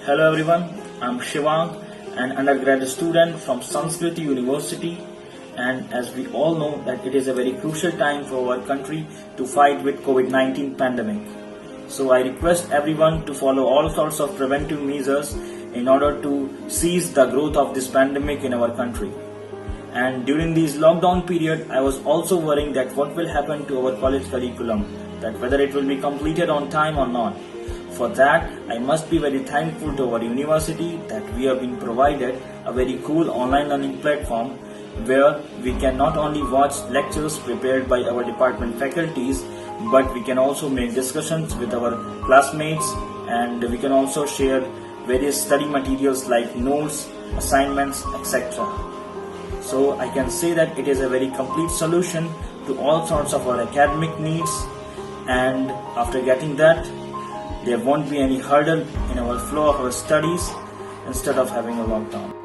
Hello everyone, I'm Shivang, an undergraduate student from Sanskriti University, and as we all know that it is a very crucial time for our country to fight with COVID-19 pandemic. So I request everyone to follow all sorts of preventive measures in order to seize the growth of this pandemic in our country. And during this lockdown period, I was also worrying that what will happen to our college curriculum, that whether it will be completed on time or not. For that, I must be very thankful to our university that we have been provided a very cool online learning platform where we can not only watch lectures prepared by our department faculties, but we can also make discussions with our classmates, and we can also share various study materials like notes, assignments, etc. So I can say that it is a very complete solution to all sorts of our academic needs, and after getting that, there won't be any hurdle in our flow of our studies instead of having a lockdown.